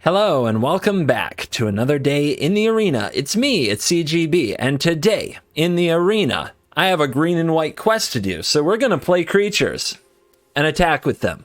Hello and welcome back to another day in the arena. It's me, it's CGB, and today in the arena, I have a green and white quest to do. So we're gonna play creatures and attack with them.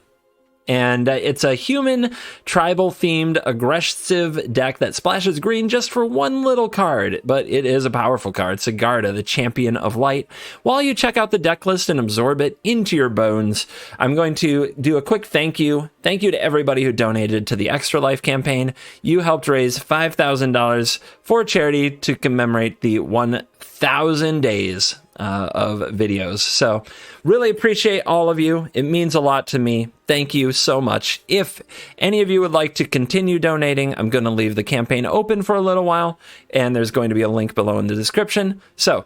And it's a human, tribal-themed, aggressive deck that splashes green just for one little card, but it is a powerful card, Sigarda, the Champion of Light. While you check out the deck list and absorb it into your bones, I'm going to do a quick thank you. Thank you to everybody who donated to the Extra Life campaign. You helped raise $5,000 for charity to commemorate the 1,000 days of videos. So really appreciate all of you. It means a lot to me. Thank you so much. If any of you would like to continue donating, I'm going to leave the campaign open for a little while, and there's going to be a link below in the description. So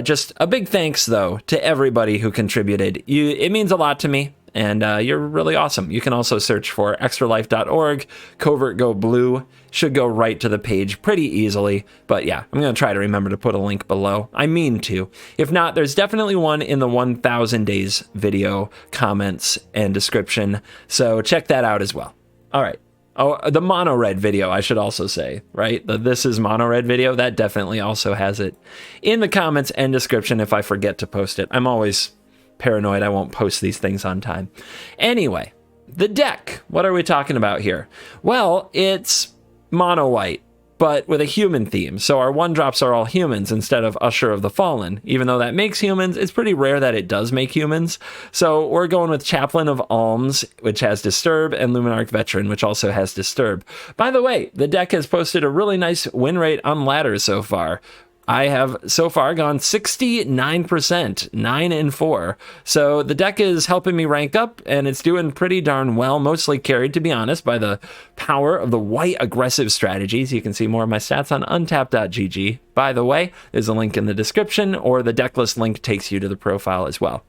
just a big thanks, though, to everybody who contributed. It means a lot to me. And you're really awesome. You can also search for extralife.org, Covert Go Blue. Should go right to the page pretty easily. But yeah, I'm going to try to remember to put a link below. I mean to. If not, there's definitely one in the 1,000 days video comments and description. So check that out as well. All right. Oh, the mono red video, I should also say, right? The This Is Mono Red video, that definitely also has it in the comments and description if I forget to post it. I'm always paranoid I won't post these things on time. Anyway, the deck. What are we talking about here? Well, it's mono white, but with a human theme. So our 1-drops are all humans instead of Usher of the Fallen. Even though that makes humans, it's pretty rare that it does make humans. So we're going with Chaplain of Alms, which has Disturb, and Luminarch Veteran, which also has Disturb. By the way, the deck has posted a really nice win rate on ladders so far. I have so far gone 69%, 9-4. So the deck is helping me rank up, and it's doing pretty darn well, mostly carried, to be honest, by the power of the white aggressive strategies. You can see more of my stats on untap.gg. By the way, there's a link in the description, or the deck list link takes you to the profile as well.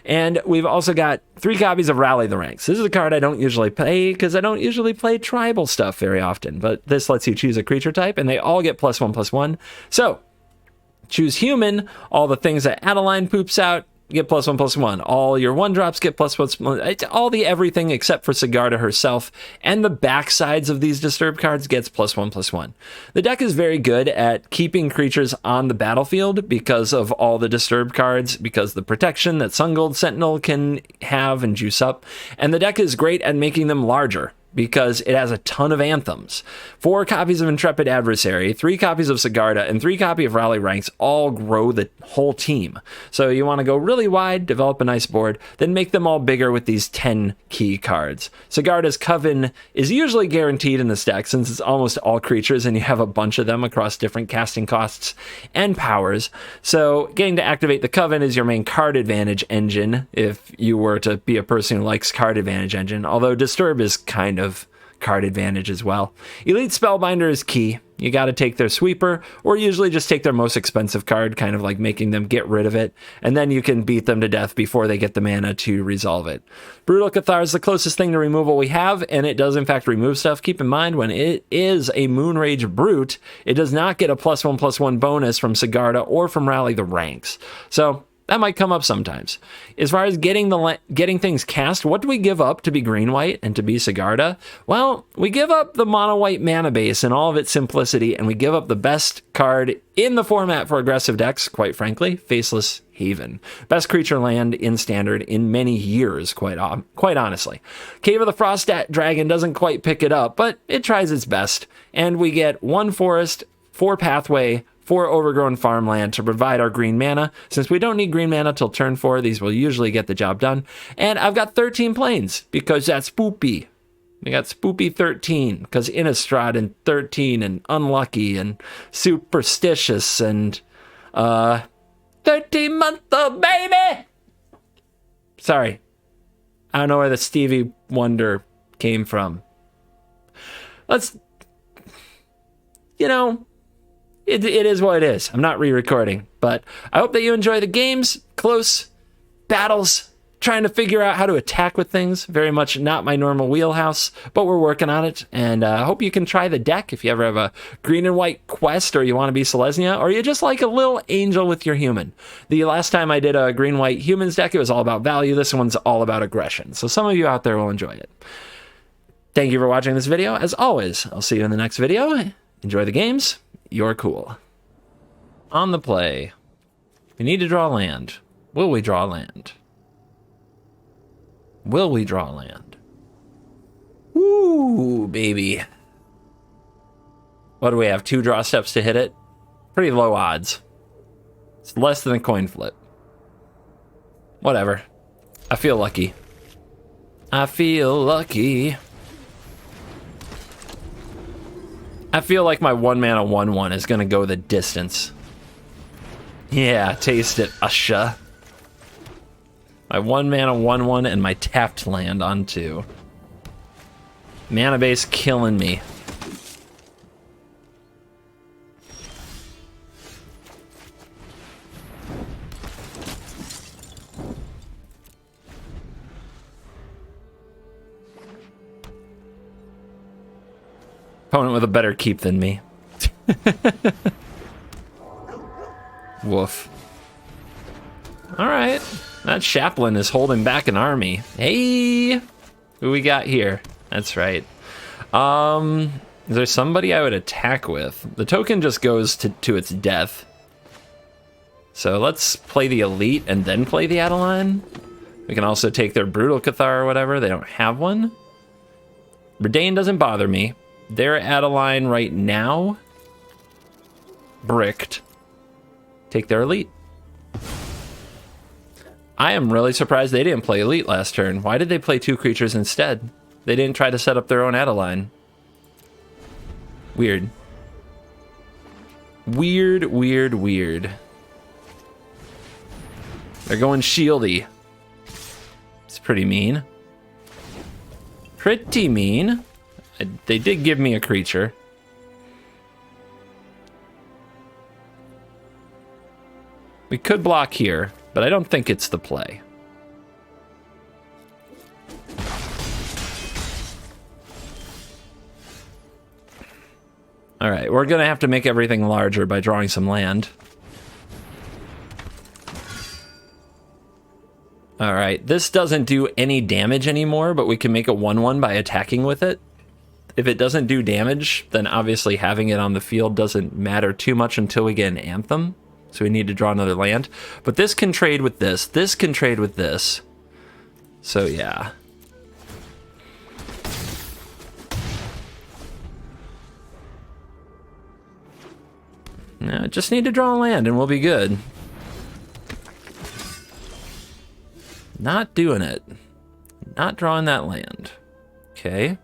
And we've also got 3 copies of Rally the Ranks. This is a card I don't usually play because I don't usually play tribal stuff very often, but this lets you choose a creature type, and they all get +1/+1. So choose human, all the things that Adeline poops out get +1/+1. All your 1-drops get +1/+1. It's all the everything except for Sigarda herself, and the backsides of these Disturb cards gets +1/+1. The deck is very good at keeping creatures on the battlefield because of all the Disturb cards, because the protection that Sungold Sentinel can have and juice up, and the deck is great at making them larger, because it has a ton of anthems. 4 copies of Intrepid Adversary, 3 copies of Sigarda, and 3 copies of Rally Ranks all grow the whole team. So you want to go really wide, develop a nice board, then make them all bigger with these 10 key cards. Sigarda's Coven is usually guaranteed in this deck since it's almost all creatures and you have a bunch of them across different casting costs and powers. So getting to activate the Coven is your main card advantage engine if you were to be a person who likes card advantage engine, although Disturb is kind of card advantage as well. Elite Spellbinder is key. You got to take their sweeper, or usually just take their most expensive card, kind of like making them get rid of it, and then you can beat them to death before they get the mana to resolve it. Brutal Cathar is the closest thing to removal we have, and it does in fact remove stuff. Keep in mind, when it is a Moonrage Brute, it does not get a +1/+1 bonus from Sigarda or from Rally the Ranks. So that might come up sometimes. As far as getting things cast, what do we give up to be green-white and to be Sigarda? Well, we give up the mono-white mana base and all of its simplicity, and we give up the best card in the format for aggressive decks, quite frankly, Faceless Haven. Best creature land in Standard in many years, quite honestly. Cave of the Frost Dragon doesn't quite pick it up, but it tries its best, and we get 1 forest, 4 pathway, 4 overgrown farmland to provide our green mana. Since we don't need green mana till turn 4, these will usually get the job done. And I've got 13 planes because that's spoopy. We got spoopy 13 because Innistrad and 13 and unlucky and superstitious and 13-month-old baby. Sorry, I don't know where the Stevie Wonder came from. It is what it is. I'm not re-recording, but I hope that you enjoy the games, close battles, trying to figure out how to attack with things. Very much not my normal wheelhouse, but we're working on it, and I hope you can try the deck if you ever have a green and white quest, or you want to be Selesnya, or you just like a little angel with your human. The last time I did a green-white humans deck, it was all about value. This one's all about aggression, so some of you out there will enjoy it. Thank you for watching this video. As always, I'll see you in the next video. Enjoy the games. You're cool. On the play. We need to draw land. Will we draw land? Will we draw land? Ooh, baby. What do we have? 2 draw steps to hit it? Pretty low odds. It's less than a coin flip. Whatever. I feel lucky. I feel lucky. I feel like my 1-mana 1/1 is gonna go the distance. Yeah, taste it, Usha. My 1-mana 1/1 and my tapped land on 2. Mana base killing me. Opponent with a better keep than me. Woof. Alright. That chaplain is holding back an army. Hey! Who we got here? That's right. Is there somebody I would attack with? The token just goes to its death. So let's play the elite and then play the Adeline. We can also take their Brutal Cathar or whatever. They don't have one. Redain doesn't bother me. Their Adeline right now, bricked. Take their elite. I am really surprised they didn't play elite last turn. Why did they play 2 creatures instead? They didn't try to set up their own Adeline. Weird. Weird, weird, weird. They're going shieldy. It's pretty mean. Pretty mean. They did give me a creature. We could block here, but I don't think it's the play. All right, we're gonna have to make everything larger by drawing some land. All right, this doesn't do any damage anymore, but we can make a 1/1 by attacking with it. If it doesn't do damage, then obviously having it on the field doesn't matter too much until we get an Anthem. So we need to draw another land. But this can trade with this. This can trade with this. So yeah. Now, just need to draw a land and we'll be good. Not doing it. Not drawing that land. Okay.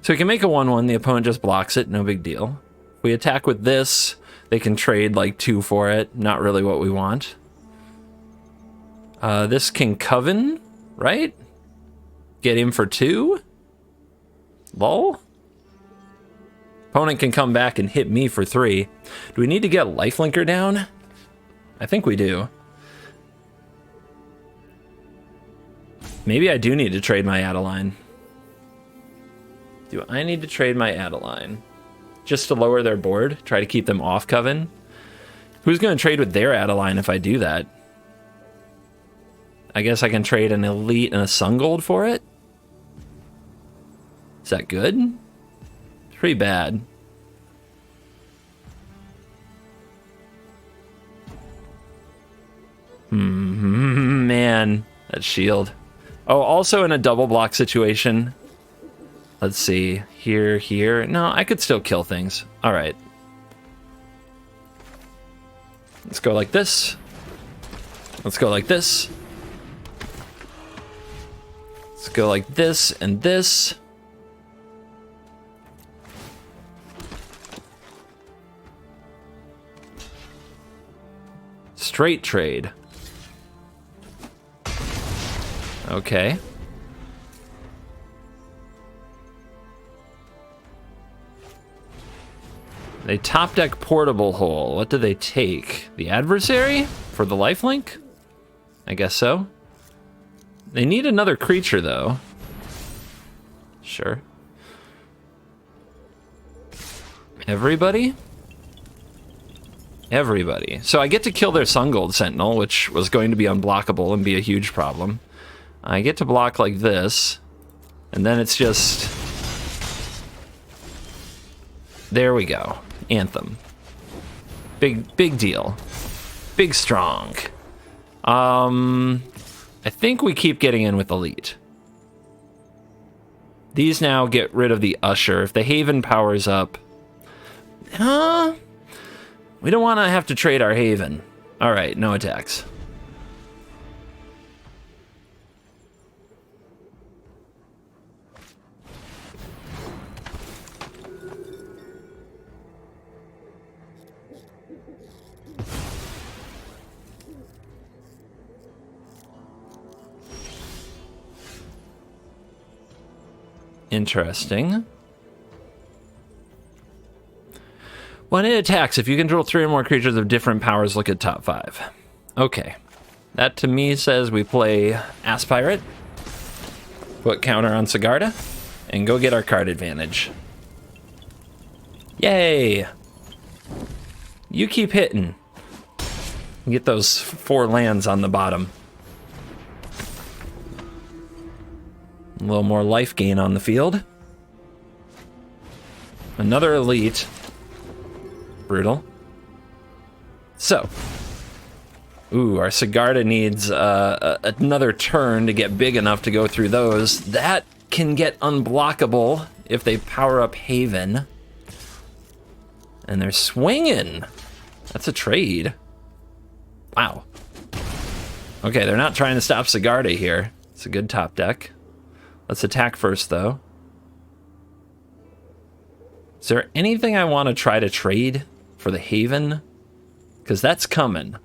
So we can make a 1/1, the opponent just blocks it, no big deal. If we attack with this, they can trade like 2 for it, not really what we want. This can Coven, right? Get him for 2? Lol? Opponent can come back and hit me for 3. Do we need to get Lifelinker down? I think we do. Maybe I do need to trade my Adeline. Do I need to trade my Adeline? Just to lower their board? Try to keep them off Coven? Who's going to trade with their Adeline if I do that? I guess I can trade an Elite and a Sun Gold for it? Is that good? It's pretty bad. Man, that shield. Oh, also in a double block situation. Let's see, here. No, I could still kill things. All right. Let's go like this. Let's go like this. Let's go like this and this. Straight trade. Okay. They top deck Portable Hole. What do they take? The Adversary for the lifelink? I guess so. They need another creature though. Sure. Everybody? Everybody. So I get to kill their Sun Gold Sentinel, which was going to be unblockable and be a huge problem. I get to block like this. And then it's just... There we go. Anthem. Big deal. Big strong. I think we keep getting in with Elite. These now get rid of the Usher. If the Haven powers up... We don't want to have to trade our Haven. Alright, no attacks. Interesting. When it attacks, if you control 3 or more creatures of different powers, look at top 5. Okay. That to me says we play Aspirate, put counter on Sigarda, and go get our card advantage. Yay! You keep hitting. Get those 4 lands on the bottom. A little more life gain on the field. Another Elite. Brutal. So. Ooh, our Sigarda needs another turn to get big enough to go through those. That can get unblockable if they power up Haven. And they're swinging. That's a trade. Wow. Okay, they're not trying to stop Sigarda here. It's a good top deck. Let's attack first, though. Is there anything I want to try to trade for the Haven? Because that's coming.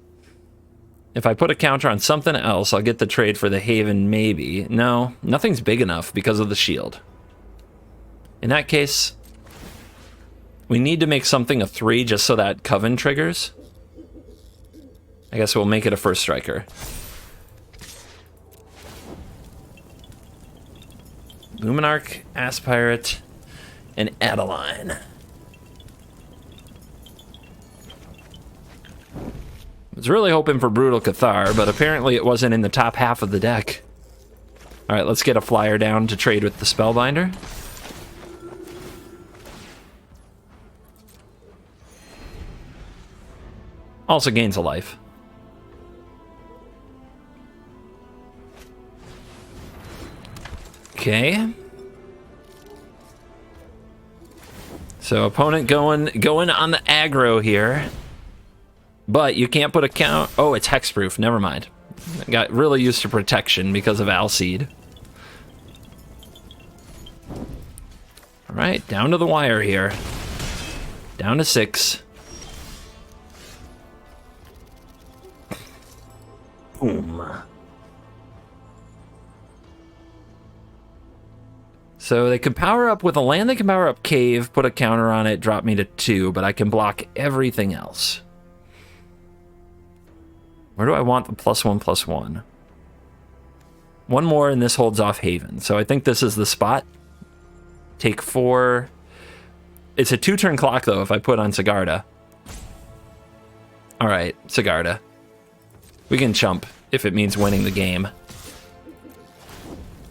If I put a counter on something else, I'll get the trade for the Haven, maybe. No, nothing's big enough because of the shield. In that case, we need to make something a 3 just so that Coven triggers. I guess we'll make it a first striker. Luminarch, Aspirate, and Adeline. I was really hoping for Brutal Cathar, but apparently it wasn't in the top half of the deck. Alright, let's get a flyer down to trade with the Spellbinder. Also gains a life. Okay. So opponent going on the aggro here. But you can't put a count. Oh, it's hexproof. Never mind. I got really used to protection because of Alseed. All right, down to the wire here. Down to 6. Boom. So they could power up with a land, they can power up Cave, put a counter on it, drop me to 2, but I can block everything else. Where do I want the +1/+1? One more and this holds off Haven. So I think this is the spot. Take 4. It's a 2-turn clock though if I put on Sigarda. All right, Sigarda. We can chump if it means winning the game.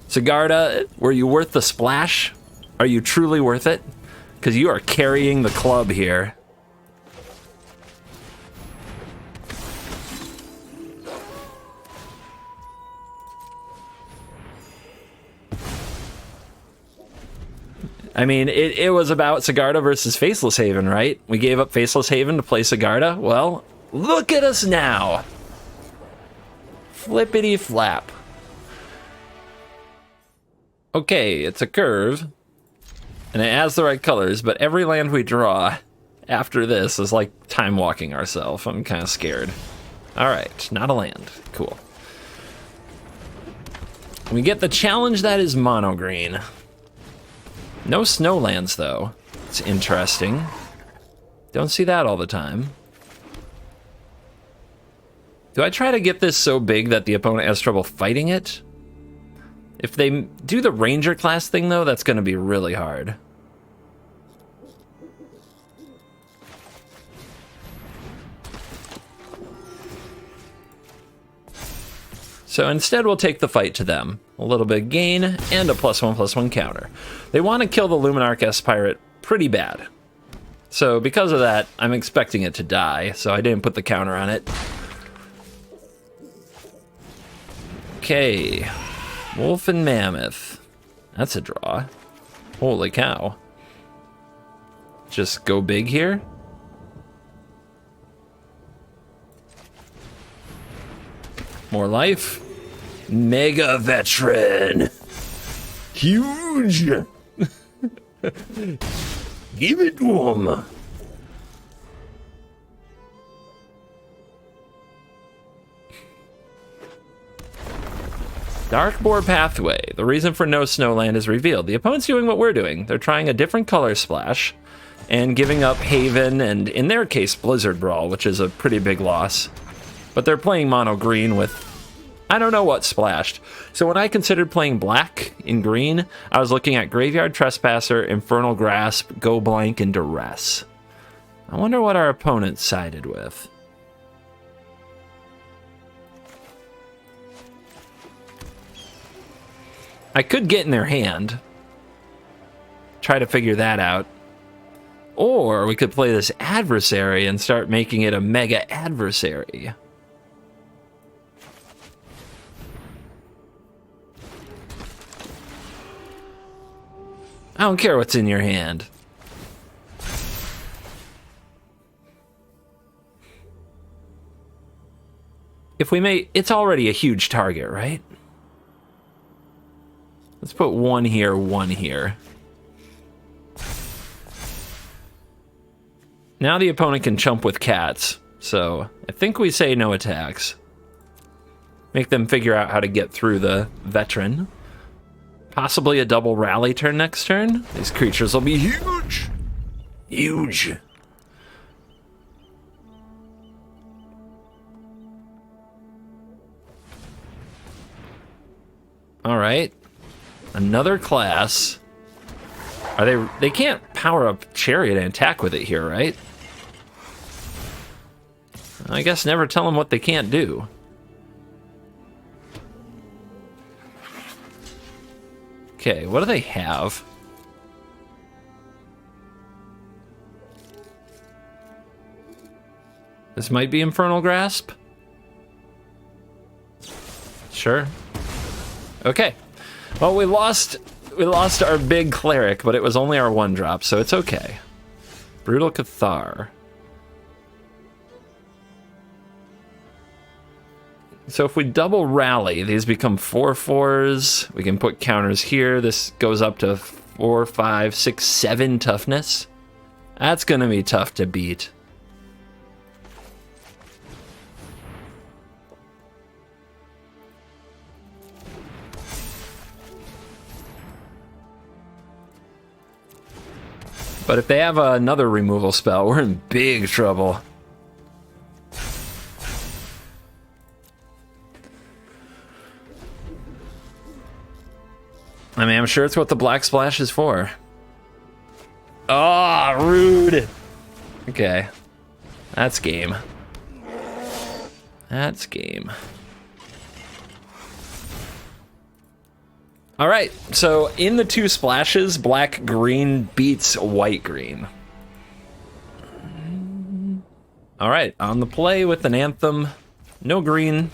Sigarda, were you worth the splash? Are you truly worth it? Because you are carrying the club here. I mean, it was about Sigarda versus Faceless Haven, right? We gave up Faceless Haven to play Sigarda. Well, look at us now. Flippity flap. Okay, it's a curve, and it has the right colors, but every land we draw after this is like time walking ourselves. I'm kind of scared. All right, not a land. Cool. We get the challenge that is mono green. No snow lands, though. It's interesting. Don't see that all the time. Do I try to get this so big that the opponent has trouble fighting it? If they do the Ranger class thing, though, that's going to be really hard. So instead we'll take the fight to them. A little bit of gain and a +1/+1 counter. They want to kill the Luminarch S Pirate pretty bad. So because of that, I'm expecting it to die, so I didn't put the counter on it. Okay, Wolf and Mammoth. That's a draw. Holy cow. Just go big here. More life. Mega Veteran. Huge. Give it to him. Darkboar Pathway. The reason for no Snowland is revealed. The opponent's doing what we're doing. They're trying a different color splash and giving up Haven and, in their case, Blizzard Brawl, which is a pretty big loss. But they're playing mono green with I don't know what splashed. So when I considered playing black in green, I was looking at Graveyard Trespasser, Infernal Grasp, Go Blank, and Duress. I wonder what our opponent sided with. I could get in their hand. Try to figure that out. Or we could play this adversary and start making it a mega adversary. I don't care what's in your hand. If we may, it's already a huge target, right? Let's put one here, one here. Now the opponent can chump with cats, so I think we say no attacks. Make them figure out how to get through the veteran. Possibly a double rally turn next turn. These creatures will be huge. Huge. All right. Another class. Are they can't power up Chariot and attack with it here, right? I guess never tell them what they can't do. Okay, what do they have? This might be Infernal Grasp. Sure. Okay. Well, we lost our big cleric, but it was only our 1-drop, so it's okay. Brutal Cathar. So if we double rally, these become 4/4s. We can put counters here. This goes up to 4, 5, 6, 7 toughness. That's gonna be tough to beat. But if they have another removal spell, we're in big trouble. I mean, I'm sure it's what the Black Splash is for. Ah, oh, rude. Okay. That's game. That's game. All right, so in the 2 splashes, black-green beats white-green. All right, on the play with an Anthem. No green.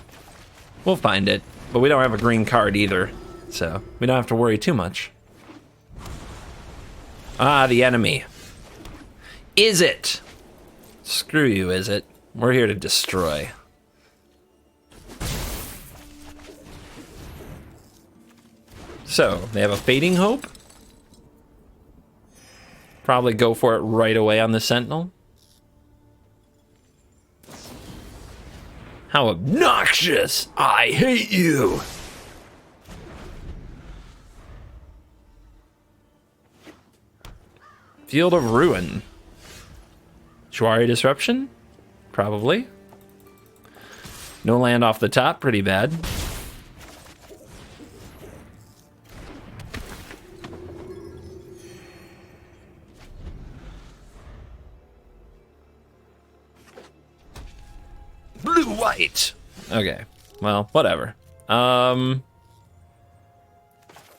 We'll find it, but we don't have a green card either, so we don't have to worry too much. Ah, the enemy. Is it? Screw you, is it? We're here to destroy. So, they have a Fading Hope. Probably go for it right away on the Sentinel. How obnoxious! I hate you! Field of Ruin. Shuari Disruption? Probably. No land off the top, pretty bad. Blue-white. Okay, well, whatever.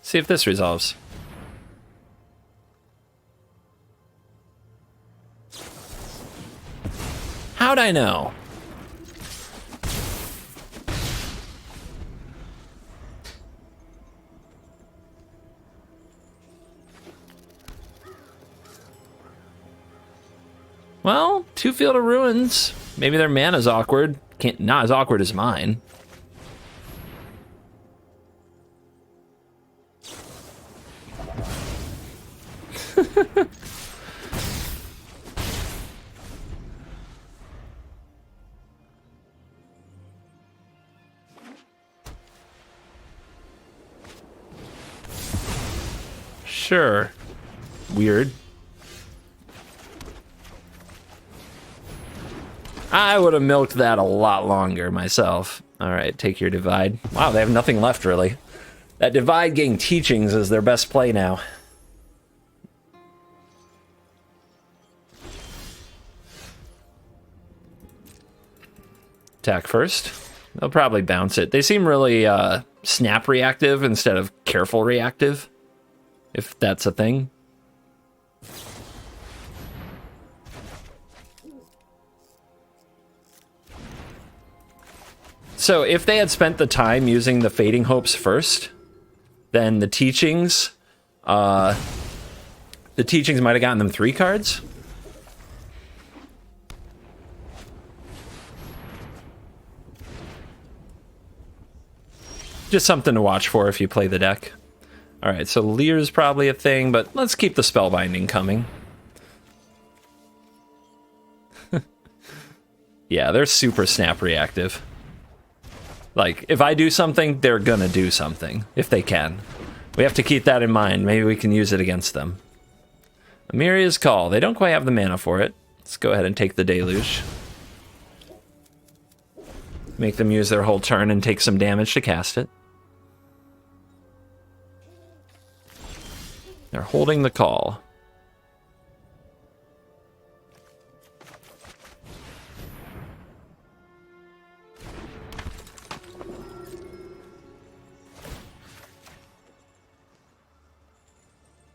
See if this resolves. How'd I know? Well, 2 Field of Ruins. Maybe their mana's awkward. Not as awkward as mine. Sure. Weird. I would have milked that a lot longer myself. All right, take your divide. Wow, they have nothing left, really. That divide getting teachings is their best play now. Attack first. They'll probably bounce it. They seem really snap reactive instead of careful reactive, if that's a thing. So if they had spent the time using the Fading Hopes first, then the teachings might have gotten them 3 cards. Just something to watch for if you play the deck. All right, so Lear's probably a thing, but let's keep the Spellbinding coming. Yeah, they're super snap reactive. Like, if I do something, they're gonna do something, if they can. We have to keep that in mind. Maybe we can use it against them. Amiria's Call. They don't quite have the mana for it. Let's go ahead and take the Deluge. Make them use their whole turn and take some damage to cast it. They're holding the call.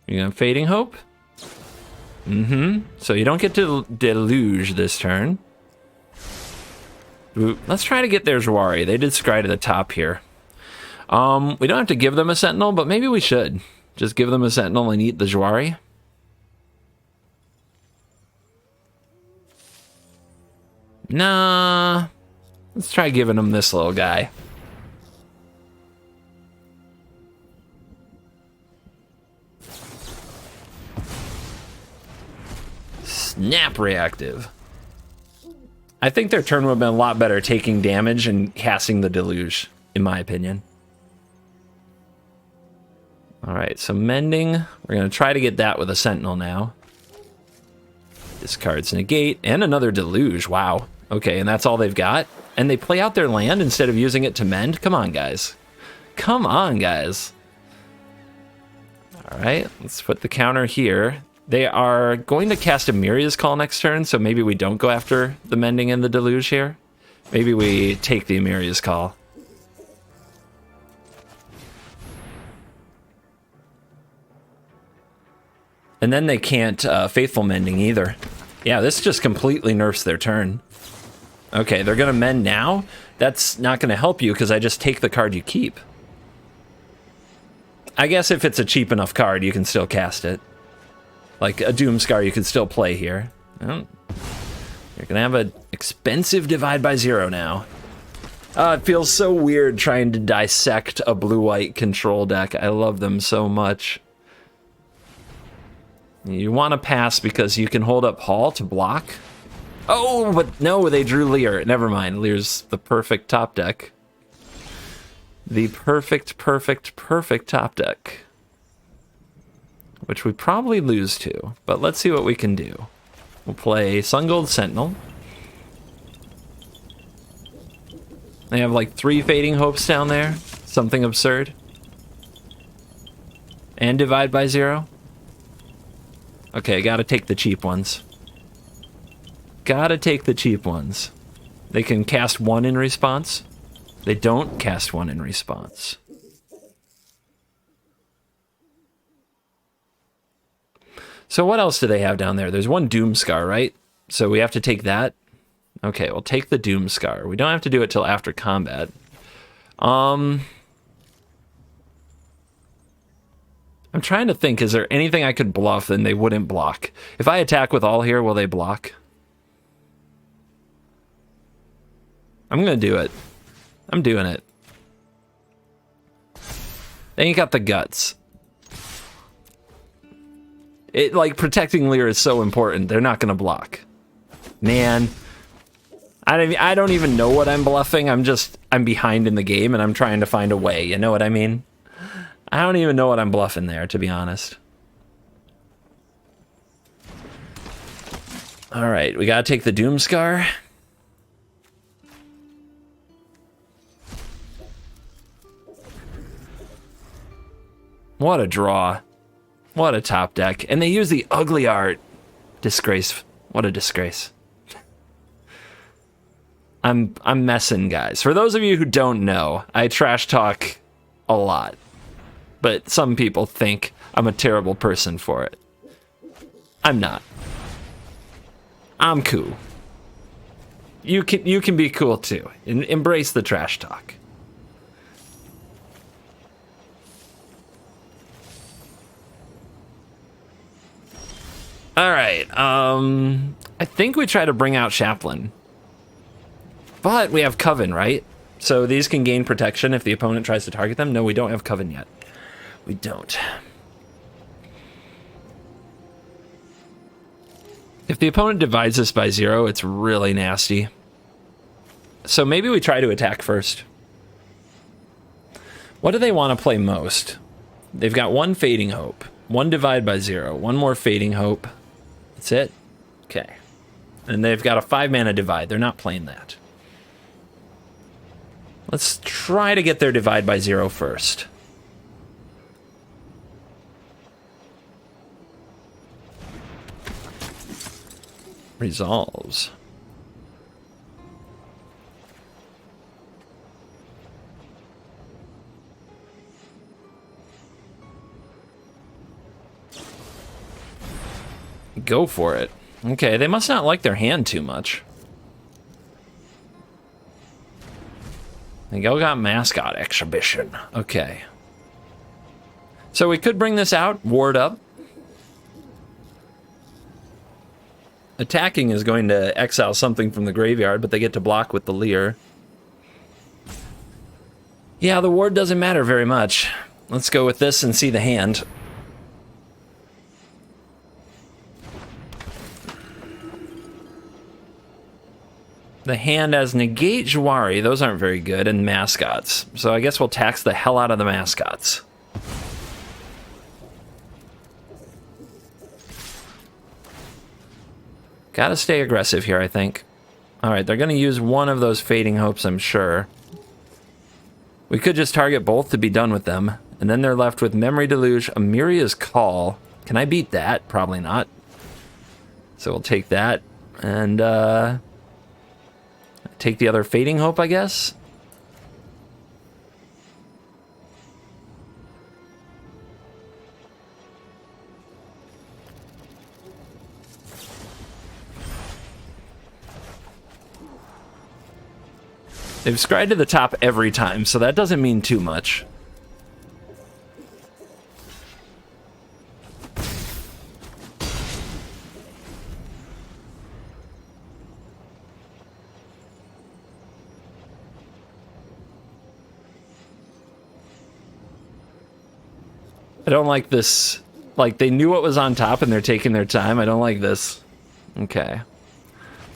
You gonna Fading Hope? Mm-hmm. So you don't get to Deluge this turn. Ooh, let's try to get their Jwari. They did scry to the top here. We don't have to give them a Sentinel, but maybe we should. Just give them a Sentinel and eat the Jwari. Nah. Let's try giving them this little guy. Snap reactive. I think their turn would have been a lot better taking damage and casting the Deluge, in my opinion. Alright, so Mending. We're going to try to get that with a Sentinel now. Discards Negate, and another Deluge. Wow. Okay, and that's all they've got? And they play out their land instead of using it to mend? Come on, guys. Come on, guys. Alright, let's put the counter here. They are going to cast Amiria's Call next turn, so maybe we don't go after the Mending and the Deluge here. Maybe we take the Amiria's Call. And then they can't Faithful Mending either. Yeah, this just completely nerfs their turn. Okay, they're going to mend now? That's not going to help you because I just take the card you keep. I guess if it's a cheap enough card, you can still cast it. Like a Doomscar you could still play here. Well, you're going to have an expensive Divide by Zero now. It feels so weird trying to dissect a blue-white control deck. I love them so much. You want to pass because you can hold up Hall to block. Oh, but no, they drew Lear. Never mind. Lear's the perfect top deck. The perfect top deck. Which we probably lose to, but let's see what we can do. We'll play Sungold Sentinel. They have like 3 Fading Hopes down there. Something absurd. And Divide by Zero. Okay, gotta take the cheap ones. Gotta take the cheap ones. They can cast 1 in response. They don't cast one in response. So what else do they have down there? There's one Doomscar, right? So we have to take that. Okay, we'll take the Doomscar. We don't have to do it till after combat. I'm trying to think, is there anything I could bluff and they wouldn't block? If I attack with all here, will they block? I'm gonna do it. I'm doing it. They ain't got the guts. It, like, protecting Lear is so important. They're not gonna block. Man. I don't even know what I'm bluffing. I'm behind in the game and I'm trying to find a way. You know what I mean? I don't even know what I'm bluffing there, to be honest. All right, we gotta take the Doomscar. What a draw. What a top deck. And they use the ugly art. Disgrace. What a disgrace. I'm messing, guys. For those of you who don't know, I trash talk a lot. But some people think I'm a terrible person for it. I'm not. I'm cool. You can be cool too. Embrace the trash talk. All right. I think we try to bring out Chaplain. But we have Coven, right? So these can gain protection if the opponent tries to target them. No, we don't have Coven yet. We don't. If the opponent divides this by 0, it's really nasty. So maybe we try to attack first. What do they want to play most? They've got one Fading Hope, one Divide by 0, one more Fading Hope. That's it? Okay. And they've got a 5-mana Divide. They're not playing that. Let's try to get their Divide by 0 first. Resolves. Go for it. Okay, they must not like their hand too much. They all got Mascot Exhibition. Okay. So we could bring this out, ward up. Attacking is going to exile something from the graveyard, but they get to block with the Leer. Yeah, the ward doesn't matter very much. Let's go with this and see the hand. The hand has Negate Jwari. Those aren't very good. And Mascots. So I guess we'll tax the hell out of the Mascots. Gotta stay aggressive here, I think. Alright, they're gonna use one of those Fading Hopes, I'm sure. We could just target both to be done with them. And then they're left with Memory Deluge, Amiria's Call. Can I beat that? Probably not. So we'll take that. And, take the other Fading Hope, I guess? They've scryed to the top every time, so that doesn't mean too much. I don't like this. Like, they knew what was on top and they're taking their time. I don't like this. Okay.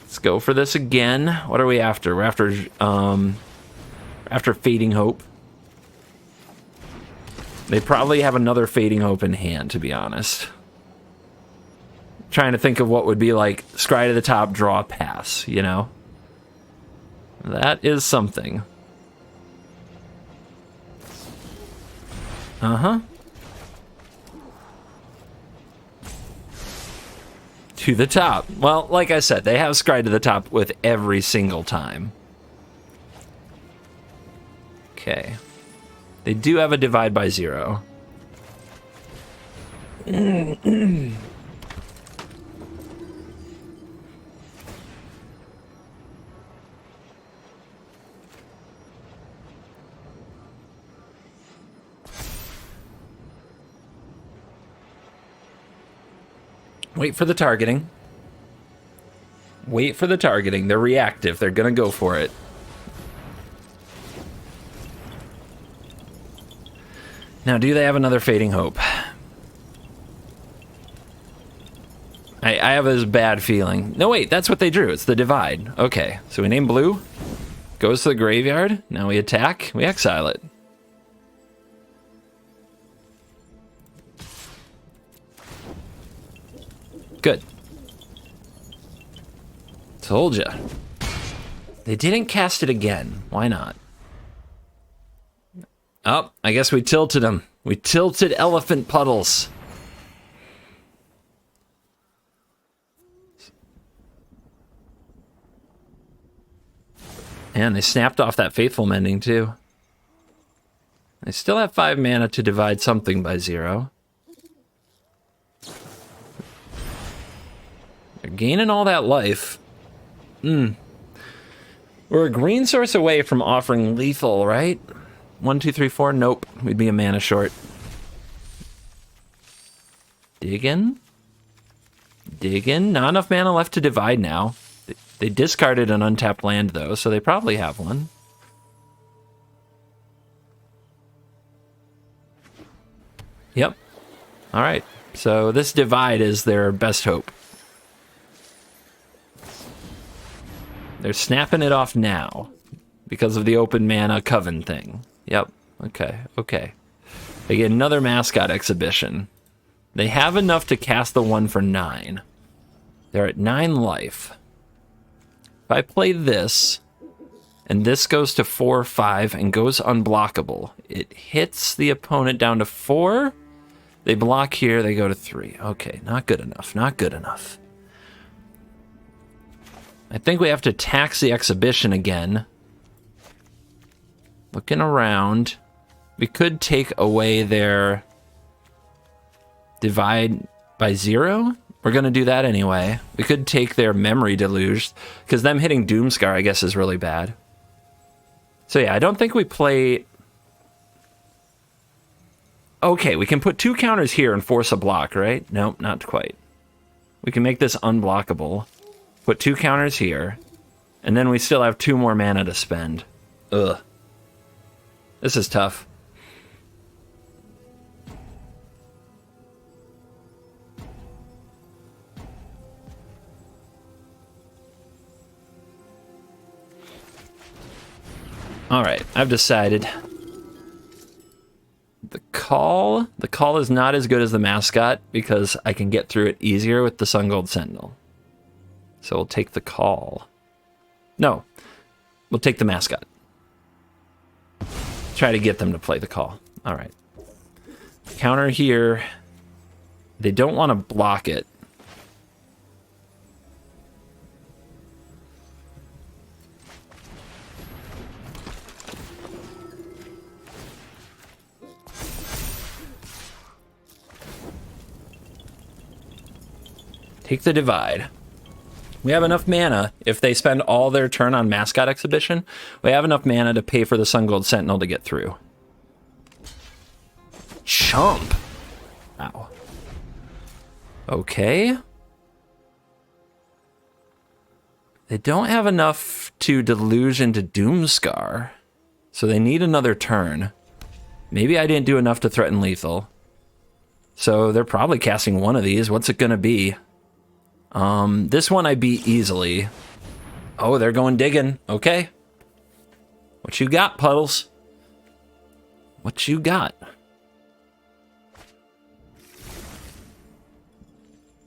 Let's go for this again. What are we after? We're after Fading Hope. They probably have another Fading Hope in hand, to be honest. Trying to think of what would be like scry to the top, draw, pass, you know? That is something. Uh-huh. To the top. Well, like I said, they have scry to the top with every single time. Okay. They do have a divide by 0. Wait for the targeting. Wait for the targeting. They're reactive. They're going to go for it. Now, do they have another Fading Hope? I have this bad feeling. No, wait, that's what they drew. It's the divide. Okay, so we name blue. Goes to the graveyard. Now we attack. We exile it. Good. Told ya. They didn't cast it again. Why not? Oh, I guess we tilted them. We tilted Elephant Puddles. And they snapped off that Faithful Mending, too. They still have 5 mana to divide something by 0. They're gaining all that life. We're a green source away from offering lethal, right? 1, 2, 3, 4. Nope. We'd be a mana short. Dig in. Dig in. Not enough mana left to divide now. They discarded an untapped land, though, so they probably have one. Yep. All right. So this divide is their best hope. They're snapping it off now because of the open mana coven thing. Yep. Okay. Okay. They get another mascot exhibition. They have enough to cast the 1 for 9. They're at 9 life. If I play this, and this goes to 4, 5, and goes unblockable, it hits the opponent down to 4. They block here, they go to 3. Okay, not good enough, not good enough. I think we have to tax the exhibition again. Looking around, we could take away their divide by 0. We're going to do that anyway. We could take their Memory Deluge, because them hitting Doomscar, I guess, is really bad. So yeah, I don't think we play... Okay, we can put 2 counters here and force a block, right? Nope, not quite. We can make this unblockable. Put 2 counters here, and then we still have 2 more mana to spend. Ugh. This is tough. All right, I've decided. The call is not as good as the mascot because I can get through it easier with the Sun Gold Sentinel. So we'll take the call. No, we'll take the mascot. Try to get them to play the call. All right. Counter here. They don't want to block it. Take the divide. We have enough mana. If they spend all their turn on Mascot Exhibition, we have enough mana to pay for the Sun Gold Sentinel to get through. Chump. Ow. Okay. They don't have enough to deluge into Doomscar, so they need another turn. Maybe I didn't do enough to threaten lethal. So they're probably casting one of these. What's it gonna be? This one I beat easily. Oh, they're going digging. Okay. What you got, Puddles? What you got?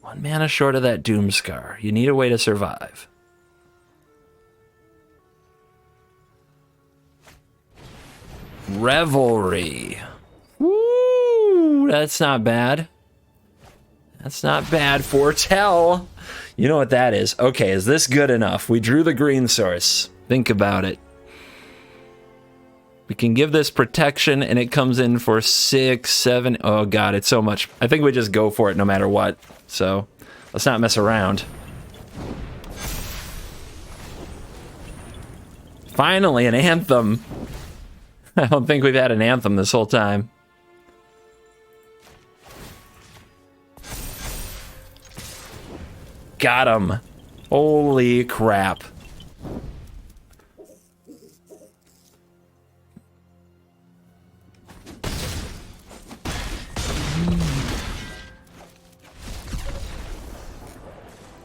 1 mana short of that Doomscar. You need a way to survive. Revelry. Woo! That's not bad. That's not bad. Foretell. You know what that is. Okay, is this good enough? We drew the green source. Think about it. We can give this protection, and it comes in for 6, 7. Oh, God, it's so much. I think we just go for it no matter what. So let's not mess around. Finally, an Anthem. I don't think we've had an Anthem this whole time. Got him. Holy crap.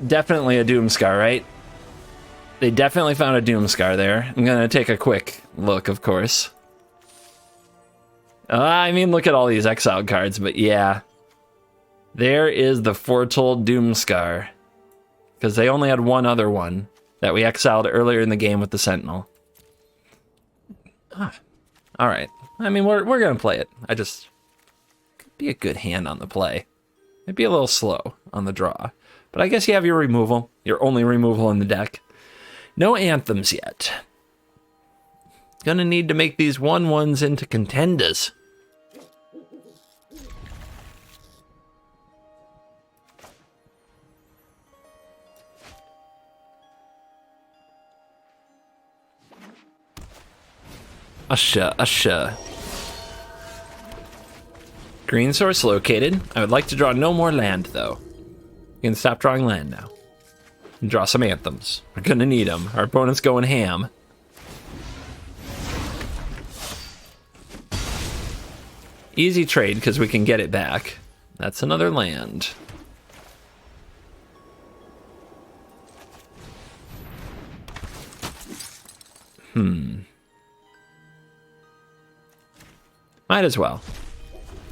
Definitely a Doomscar, right? They definitely found a Doomscar there. I'm gonna take a quick look, of course. I mean, look at all these exiled cards, but yeah. There is the foretold Doomscar. Because they only had one other one that we exiled earlier in the game with the Sentinel. Alright. I mean, we're gonna play it. I just... Could be a good hand on the play. Might be a little slow on the draw. But I guess you have your removal. Your only removal in the deck. No Anthems yet. Gonna need to make these 1/1s into contenders. Usha. Green source located. I would like to draw no more land, though. You can stop drawing land now. And draw some Anthems. We're gonna need them. Our opponent's going ham. Easy trade, because we can get it back. That's another land. Might as well.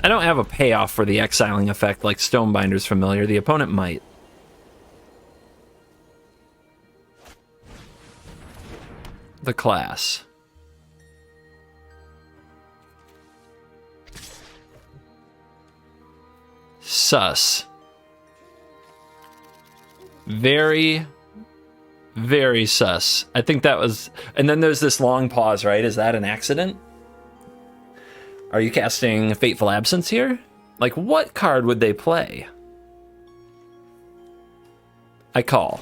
I don't have a payoff for the exiling effect like Stonebinder's familiar. The opponent might. The class. Sus. Very, very sus. I think that was... And then there's this long pause, right? Is that an accident? Are you casting Fateful Absence here? Like, what card would they play? I call.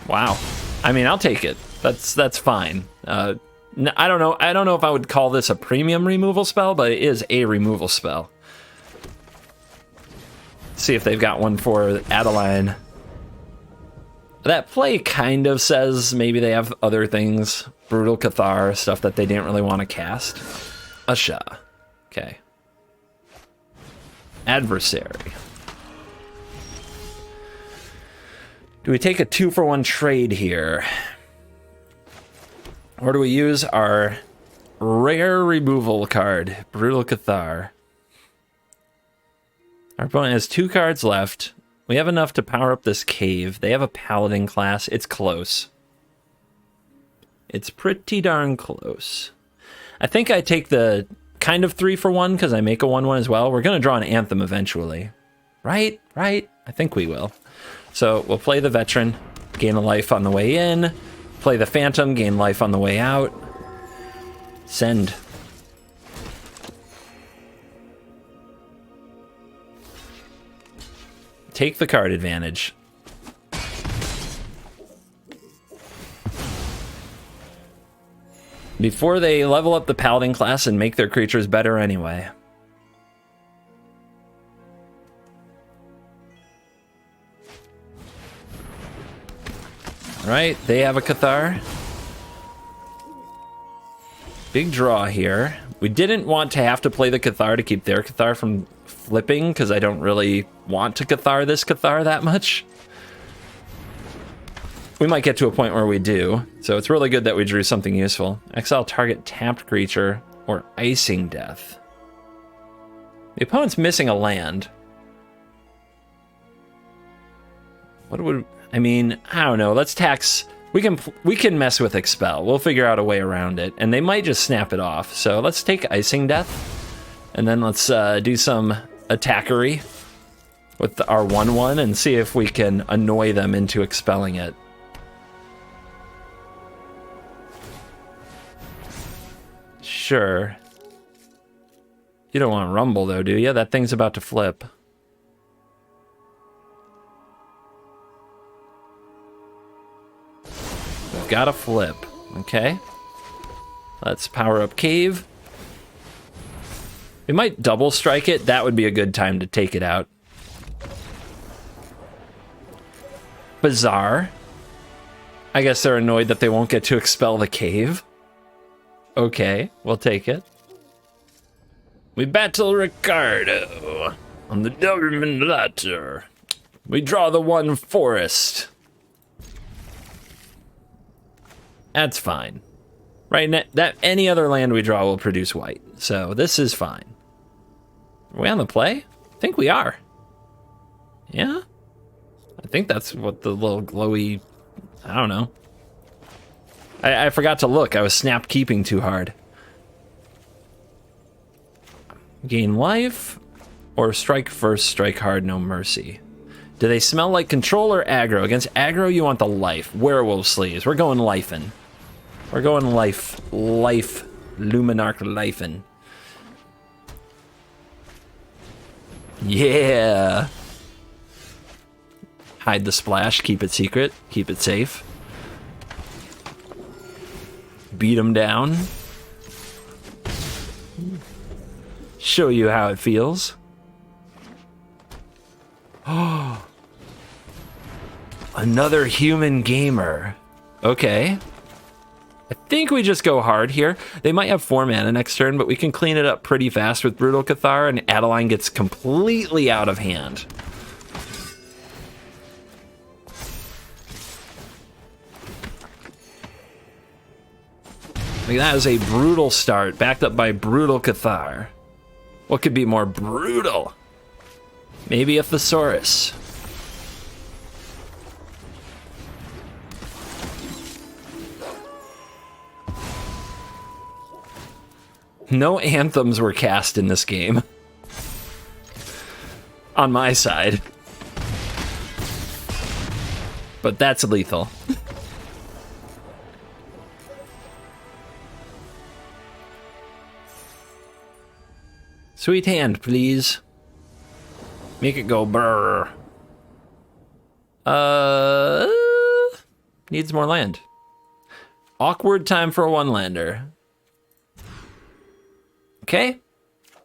Wow. I mean, I'll take it. That's fine. I don't know. I don't know if I would call this a premium removal spell, but it is a removal spell. See if they've got one for Adeline. That play kind of says maybe they have other things. Brutal Cathar, stuff that they didn't really want to cast. Usha. Okay. Adversary. Do we take a 2-for-1 trade here? Or do we use our rare removal card, Brutal Cathar? Our opponent has 2 cards left. We have enough to power up this cave. They have a paladin class. It's close. It's pretty darn close. I think I take the kind of 3-for-1 because I make a 1/1 as well. We're going to draw an Anthem eventually. Right? I think we will. So we'll play the Veteran, gain a life on the way in. Play the Phantom, gain life on the way out. Send. Take the card advantage. Before they level up the Paladin class and make their creatures better anyway. Right, they have a Cathar. Big draw here. We didn't want to have to play the Cathar to keep their Cathar from flipping, because I don't really want to Cathar this Cathar that much. We might get to a point where we do, so it's really good that we drew something useful. Exile target tapped creature or Icing Death. The opponent's missing a land. What would... I mean, I don't know. Let's tax... We can mess with Expel. We'll figure out a way around it. And they might just snap it off. So let's take Icing Death. And then let's do some attackery. with our 1/1 and see if we can annoy them into expelling it. Sure. You don't want Rumble though, do you? That thing's about to flip. We've got a flip. Okay. Let's power up Cave. We might double strike it. That would be a good time to take it out. Bizarre. I guess they're annoyed that they won't get to expel the Cave. Okay, we'll take it. We battle Ricardo on the government ladder. We draw the 1 forest. That's fine. Right now, that any other land we draw will produce white. So this is fine. Are we on the play? I think we are. Yeah? I think that's what the little glowy... I don't know. I forgot to look. I was snap keeping too hard. Gain life, or strike first, strike hard, no mercy. Do they smell like control or aggro? Against aggro, you want the life. Werewolf sleeves. We're going lifing. We're going life. Life. Luminarch lifing. Yeah. Hide the splash. Keep it secret. Keep it safe. Beat them down. Show you how it feels. Oh, another human gamer. Okay. I think we just go hard here. They might have 4 mana next turn, but we can clean it up pretty fast with Brutal Cathar, and Adeline gets completely out of hand. Like, that is a brutal start, backed up by Brutal Cathar. What could be more brutal? Maybe a Thesaurus. No anthems were cast in this game. On my side. But that's lethal. Sweet hand, please. Make it go brrr. Needs more land. Awkward time for a 1-lander. Okay.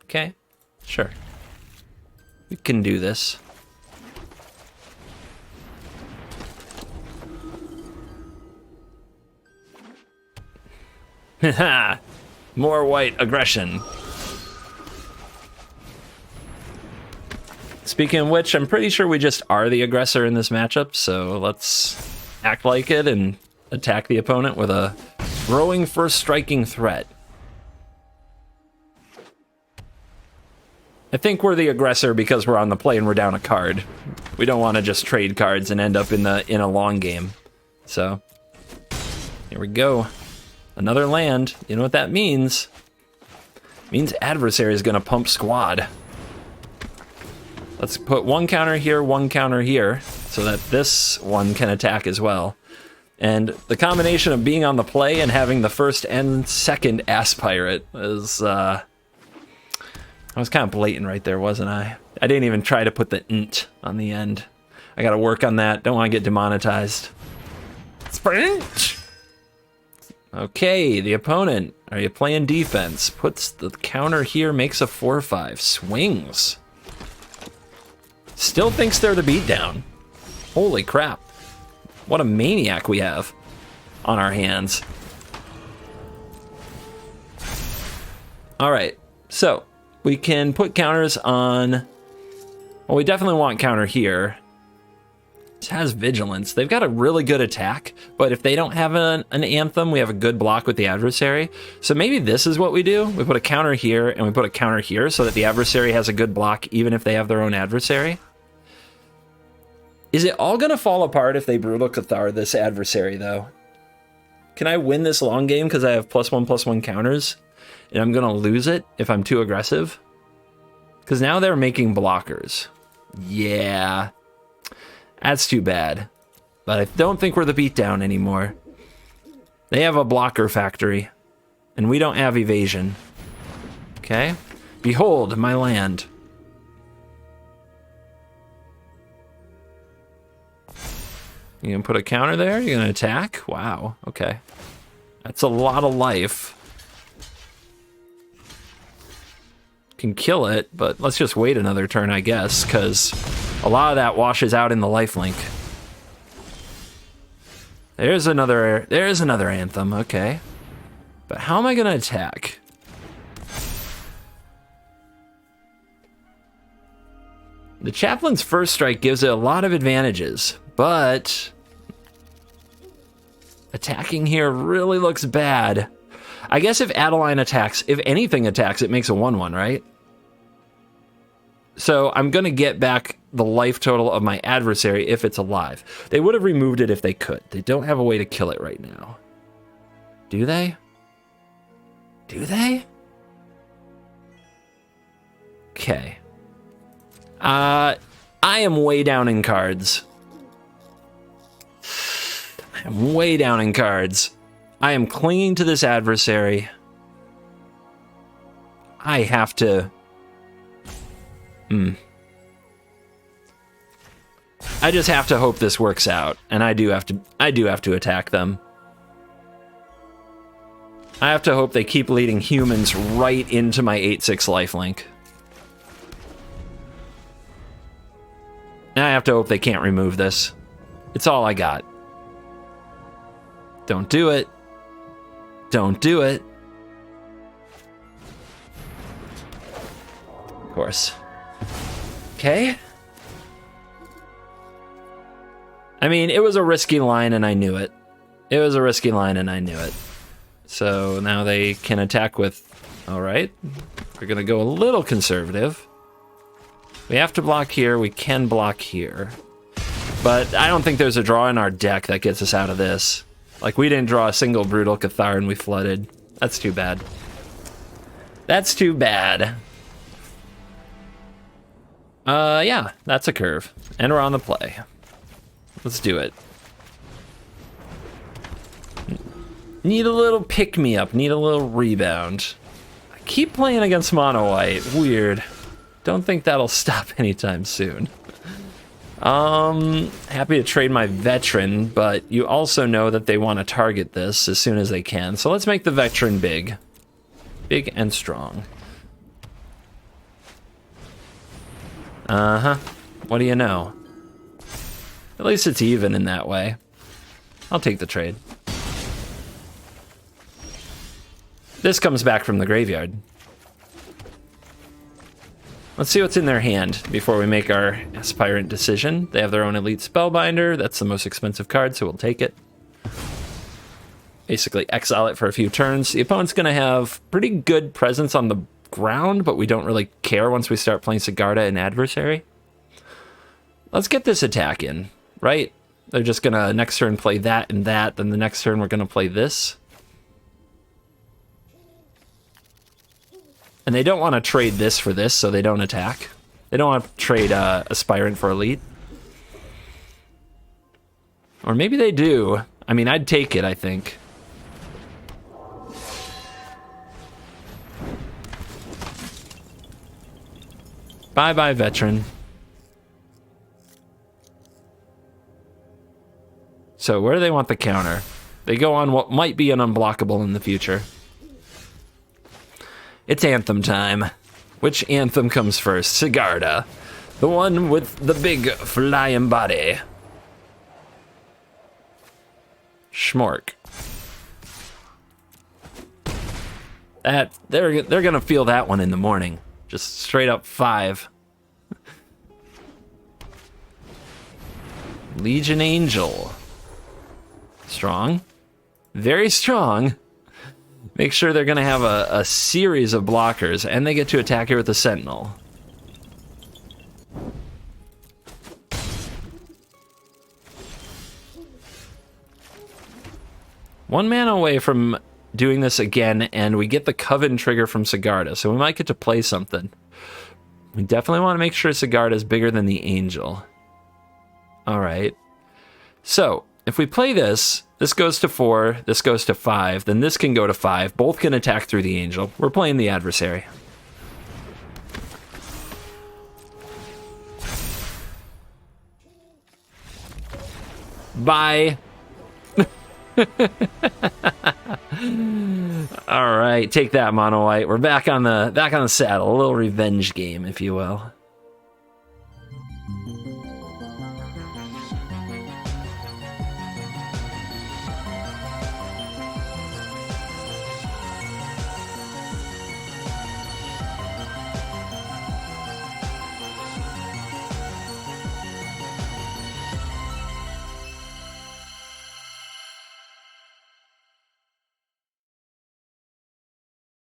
Okay. Sure. We can do this. Haha. More white aggression. Speaking of which, I'm pretty sure we just are the aggressor in this matchup, so let's act like it and attack the opponent with a growing first striking threat. I think we're the aggressor because we're on the play and we're down a card. We don't want to just trade cards and end up in a long game. So, here we go. Another land. You know what that means? It means adversary is going to pump squad. Let's put 1 counter here, 1 counter here, so that this one can attack as well. And the combination of being on the play and having the first and second Ass Pirate is, I was kind of blatant right there, wasn't I? I didn't even try to put the int on the end. I gotta work on that. Don't want to get demonetized. Sprint! Okay, the opponent. Are you playing defense? Puts the counter here, makes a 4/5. Swings. Still thinks they're the beatdown. Holy crap. What a maniac we have on our hands. All right, so we can put counters on... Well, we definitely want counter here. It has vigilance. They've got a really good attack, but if they don't have an anthem, we have a good block with the adversary. So maybe this is what we do. We put a counter here and we put a counter here so that the adversary has a good block even if they have their own adversary. Is it all gonna fall apart if they Brutal Cathar this adversary though? Can I win this long game because I have +1/+1 counters and I'm gonna lose it if I'm too aggressive? Because now they're making blockers. Yeah. That's too bad. But I don't think we're the beatdown anymore. They have a blocker factory. And we don't have evasion. Okay. Behold, my land. You gonna put a counter there? You gonna attack? Wow, okay. That's a lot of life. Can kill it, but let's just wait another turn, I guess, because a lot of that washes out in the lifelink. There's another Anthem, okay. But how am I gonna attack? The Chaplain's First Strike gives it a lot of advantages, but attacking here really looks bad. I guess if Adeline attacks, if anything attacks, it makes a 1/1, right? So I'm gonna get back the life total of my adversary if it's alive. They would have removed it if they could. They don't have a way to kill it right now. Do they? Do they? Okay. I am way down in cards. I am way down in cards. I am clinging to this adversary. I have to... I just have to hope this works out, and I do have to attack them. I have to hope they keep leading humans right into my 8/6 lifelink. Now I have to hope they can't remove this. It's all I got. Don't do it. Don't do it. Of course. Okay. I mean, it was a risky line and I knew it. It was a risky line and I knew it. So now they can attack with... All right. We're going to go a little conservative. We have to block here. We can block here. But I don't think there's a draw in our deck that gets us out of this. Like, we didn't draw a single Brutal Cathar and we flooded. That's too bad. That's too bad. Yeah, that's a curve. And we're on the play. Let's do it. Need a little pick-me-up. Need a little rebound. I keep playing against mono white. Weird. Don't think that'll stop anytime soon. Happy to trade my veteran, but you also know that they want to target this as soon as they can. So let's make the veteran big. Big and strong. Uh-huh. What do you know? At least it's even in that way. I'll take the trade. This comes back from the graveyard. Let's see what's in their hand before we make our aspirant decision. They have their own elite spellbinder. That's the most expensive card, so we'll take it. Basically exile it for a few turns. The opponent's going to have pretty good presence on the ground, but we don't really care once we start playing Sigarda and adversary. Let's get this attack in, right? They're just going to next turn play that and that, then the next turn we're going to play this. And they don't want to trade this for this, so they don't attack. They don't want to trade Aspirant for Elite. Or maybe they do. I mean, I'd take it, I think. Bye-bye, Veteran. So where do they want the counter? They go on what might be an unblockable in the future. It's Anthem time. Which Anthem comes first? Sigarda. The one with the big flying body. Schmork. They're gonna feel that one in the morning. Just straight up 5. Legion Angel. Strong. Very strong. Make sure they're going to have a series of blockers, and they get to attack here with the Sentinel. One mana away from doing this again, and we get the Coven trigger from Sigarda, so we might get to play something. We definitely want to make sure Sigarda is bigger than the Angel. All right. So if we play this, this goes to 4, this goes to 5, then this can go to 5. Both can attack through the Angel. We're playing the adversary. Bye. All right, take that, Mono White. We're back on the saddle. A little revenge game, if you will.